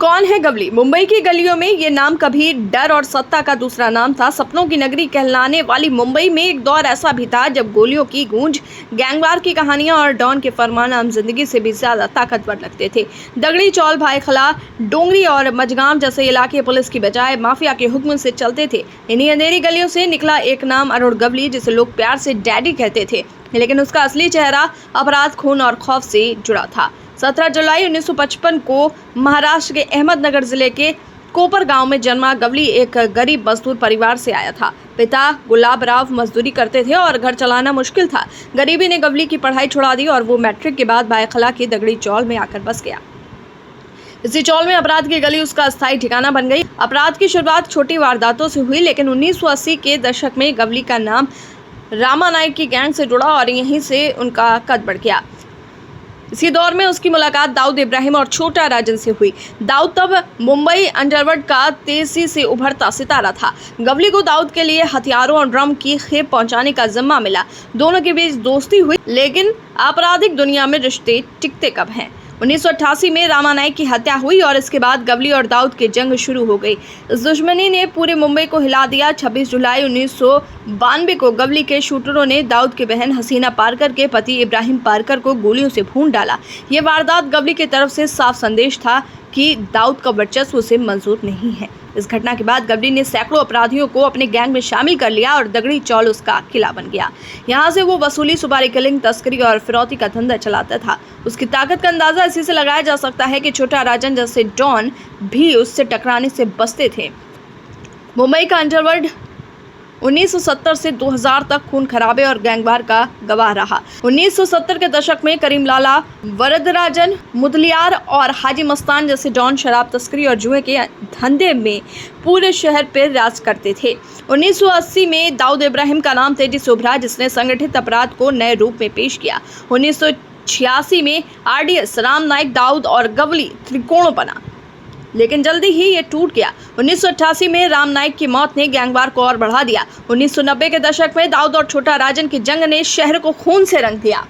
कौन है गवली? मुंबई की गलियों में ये नाम कभी डर और सत्ता का दूसरा नाम था। सपनों की नगरी कहलाने वाली मुंबई में एक दौर ऐसा भी था जब गोलियों की गूंज, गैंगवार की कहानियां और डॉन के फरमान आम जिंदगी से भी ज्यादा ताकतवर लगते थे। दगड़ी चौल, भाईखला, डोंगरी और मझगांव जैसे इलाके पुलिस की बजाय माफिया के हुक्म से चलते थे। इन्हीं अंधेरी गलियों से निकला एक नाम अरुण गवली, जिसे लोग प्यार से डैडी कहते थे, लेकिन उसका असली चेहरा अपराध, खून और खौफ से जुड़ा था। 17 जुलाई 1955 को महाराष्ट्र के अहमदनगर जिले के कोपर गांव में जन्मा गवली एक गरीब मजदूर परिवार से आया था। पिता गुलाबराव मजदूरी करते थे और घर चलाना मुश्किल था। गरीबी ने गवली की पढ़ाई छुड़ा दी और वो मैट्रिक के बाद भाईखला की दगड़ी चौल में आकर बस गया। इसी चौल में अपराध की गली उसका स्थायी ठिकाना बन गई। अपराध की शुरुआत छोटी वारदातों से हुई, लेकिन 1980 के दशक में गवली का नाम रामा नायक की गैंग से जुड़ा और यहीं से उनका कद बढ़ गया। इसी दौर में उसकी मुलाकात दाऊद इब्राहिम और छोटा राजन से हुई। दाऊद तब मुंबई अंडरवर्ल्ड का तेजी से उभरता सितारा था। गवली को दाऊद के लिए हथियारों और ड्रम की खेप पहुंचाने का जिम्मा मिला। दोनों के बीच दोस्ती हुई, लेकिन आपराधिक दुनिया में रिश्ते टिकते कब हैं। 1988 में रामा नायक की हत्या हुई और इसके बाद गवली और दाऊद की जंग शुरू हो गई। इस दुश्मनी ने पूरे मुंबई को हिला दिया। 26 जुलाई 1992 को गवली के शूटरों ने दाऊद की बहन हसीना पारकर के पति इब्राहिम पारकर को गोलियों से भून डाला। ये वारदात गवली की तरफ से साफ संदेश था कि दाऊद का वर्चस्व उसे मंजूर नहीं है। इस घटना के बाद गवली ने सैकड़ों अपराधियों को अपने गैंग में शामिल कर लिया और दगड़ी चौल उसका किला बन गया। यहाँ से वो वसूली, सुपारी किलिंग, तस्करी और फिरौती का धंधा चलाता था। उसकी ताकत का अंदाजा इसी से लगाया जा सकता है कि छोटा राजन जैसे डॉन भी उससे टकराने से बचते थे। मुंबई का अंडरवर्ल्ड 1970 से 2000 तक खून खराबे और गैंगवार का गवाह रहा। 1970 के दशक में करीम लाला, वरदराजन, मुदलियार और हाजी मस्तान जैसे डॉन शराब तस्करी और जुए के धंधे में पूरे शहर पर राज करते थे। 1980 में दाऊद इब्राहिम का नाम तेजी से उभरा, जिसने संगठित अपराध को नए रूप में पेश किया। 1986 में RDS, राम नायक, दाऊद और गवली त्रिकोण बना, लेकिन जल्दी ही ये टूट गया। 1988 में राम नायक की मौत ने गैंगवार को और बढ़ा दिया। 1990 के दशक में दाऊद और छोटा राजन की जंग ने शहर को खून से रंग दिया।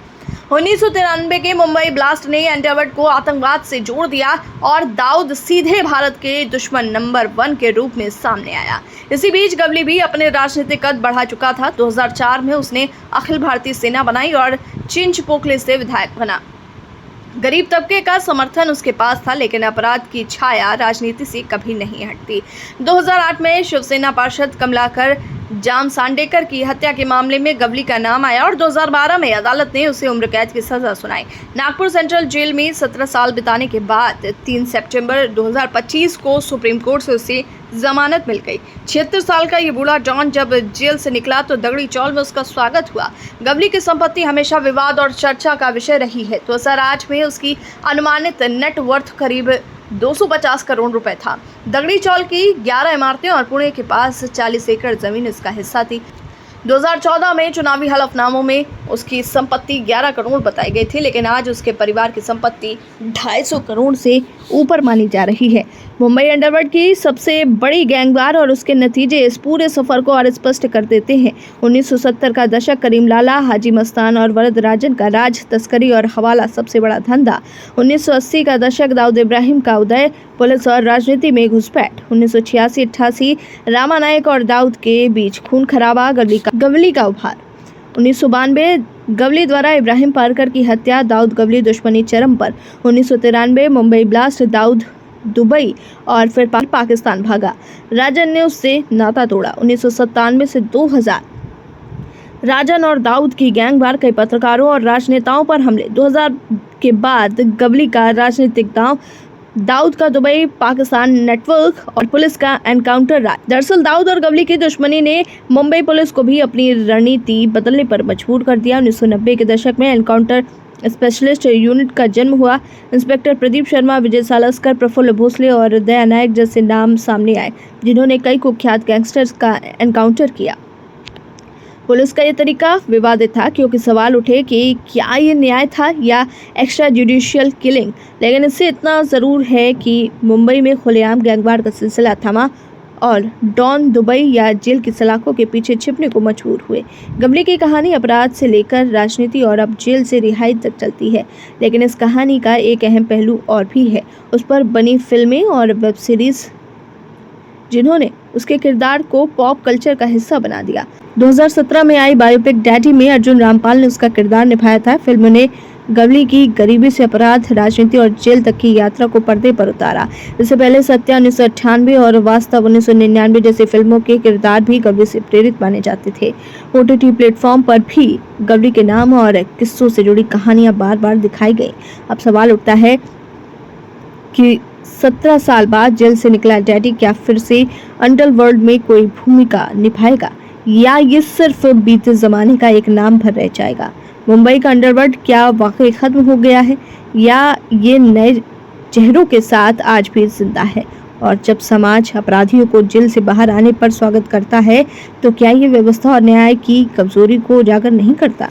1993 के मुंबई ब्लास्ट ने अंडरवर्ल्ड को आतंकवाद से जोड़ दिया और दाऊद सीधे भारत के दुश्मन नंबर 1 के रूप में सामने आया। इसी बीच गवली भी अपने राजनीतिक कद बढ़ा चुका था। 2004 में उसने अखिल भारतीय सेना बनाई और चिंचपोकली से विधायक बना। गरीब तबके का समर्थन उसके पास था, लेकिन अपराध की छाया राजनीति से कभी नहीं हटती। 2008 में शिवसेना पार्षद कमलाकर जामसांडेकर की हत्या के मामले में गवली का नाम आया और 2012 में अदालत ने उसे उम्र कैद की सजा सुनाई। नागपुर सेंट्रल जेल में 17 साल बिताने के बाद 3 सितंबर 2025 को सुप्रीम कोर्ट से उसे जमानत मिल गई। 76 साल का ये बूढ़ा डॉन जब जेल से निकला तो दगड़ी चौल में उसका स्वागत हुआ। गवली की संपत्ति हमेशा विवाद और चर्चा का विषय रही है। 2008 में उसकी अनुमानित नेटवर्थ करीब 250 करोड़ रुपए था। दगड़ी चौल की 11 इमारतें और पुणे के पास 40 एकड़ जमीन इसका हिस्सा थी। 2014 में चुनावी हलफनामों में उसकी संपत्ति 11 करोड़ बताई गई थी, लेकिन आज उसके परिवार की संपत्ति 250 करोड़ से ऊपर मानी जा रही है। मुंबई अंडरवर्ल्ड की सबसे बड़ी गैंगवार और उसके नतीजे इस पूरे सफर को और स्पष्ट कर देते हैं। 1970 का दशक करीम लाला, हाजी मस्तान और वरदराजन का राज, तस्करी और हवाला सबसे बड़ा धंधा। 1980 का दशक दाऊद इब्राहिम का उदय, पुलिस और राजनीति में घुसपैठ। 1986-88 रामा नायक और दाऊद के बीच खून खराबा, गवली का उभार। 1992 गवली द्वारा इब्राहिम पारकर की हत्या, दाऊद गवली दुश्मनी चरम पर। 1993 मुंबई ब्लास्ट, दाऊद दुबई और फिर पाकिस्तान भागा। राजन ने उससे नाता तोड़ा। 1997 से 2000 राजन और दाऊद की गैंगवार, कई पत्रकारों और राजनेताओं पर हमले। 2000 के बाद गवली का राजनीतिक दांव, दाऊद का दुबई पाकिस्तान नेटवर्क और पुलिस का एनकाउंटर राज। दरअसल दाऊद और गवली की दुश्मनी ने मुंबई पुलिस को भी अपनी रणनीति बदलने पर मजबूर कर दिया। 1990 के दशक में एनकाउंटर स्पेशलिस्ट यूनिट का जन्म हुआ। इंस्पेक्टर प्रदीप शर्मा, विजय सालस्कर, प्रफुल्ल भोसले और दया नायक जैसे नाम सामने आए, जिन्होंने कई कुख्यात गैंगस्टर्स का एनकाउंटर किया। पुलिस का ये तरीका विवादित था, क्योंकि सवाल उठे कि क्या ये न्याय था या एक्स्ट्रा जुडिशियल किलिंग। लेकिन इससे इतना ज़रूर है कि मुंबई में खुलेआम गैंगवार का सिलसिला थमा और डॉन दुबई या जेल की सलाखों के पीछे छिपने को मजबूर हुए। गवली की कहानी अपराध से लेकर राजनीति और अब जेल से रिहाई तक चलती है, लेकिन इस कहानी का एक अहम पहलू और भी है, उस पर बनी फिल्में और वेब सीरीज जिन्होंने उसके किरदार को पॉप कल्चर का हिस्सा बना दिया। 2017 में आई बायोपिक डैडी में अर्जुन रामपाल ने उसका किरदार निभाया था। फिल्म ने गवली की गरीबी से अपराध, राजनीति और जेल तक की यात्रा को पर्दे पर उतारा। इससे पहले सत्या 1998 और वास्तव 1999 जैसी फिल्मों के किरदार भी गवली से प्रेरित माने जाते थे। OTT प्लेटफॉर्म पर भी गवली के नाम और किस्सों से जुड़ी कहानियां बार बार दिखाई गई। अब सवाल उठता है कि 17 साल बाद जेल से निकला डैडी क्या फिर से अंडरवर्ल्ड में कोई भूमिका निभाएगा, या ये सिर्फ बीते जमाने का एक नाम भर रह जाएगा। मुंबई का अंडरवर्ल्ड क्या वाकई खत्म हो गया है, या ये नए चेहरों के साथ आज भी जिंदा है? और जब समाज अपराधियों को जेल से बाहर आने पर स्वागत करता है, तो क्या ये व्यवस्था और न्याय की कमजोरी को उजागर नहीं करता?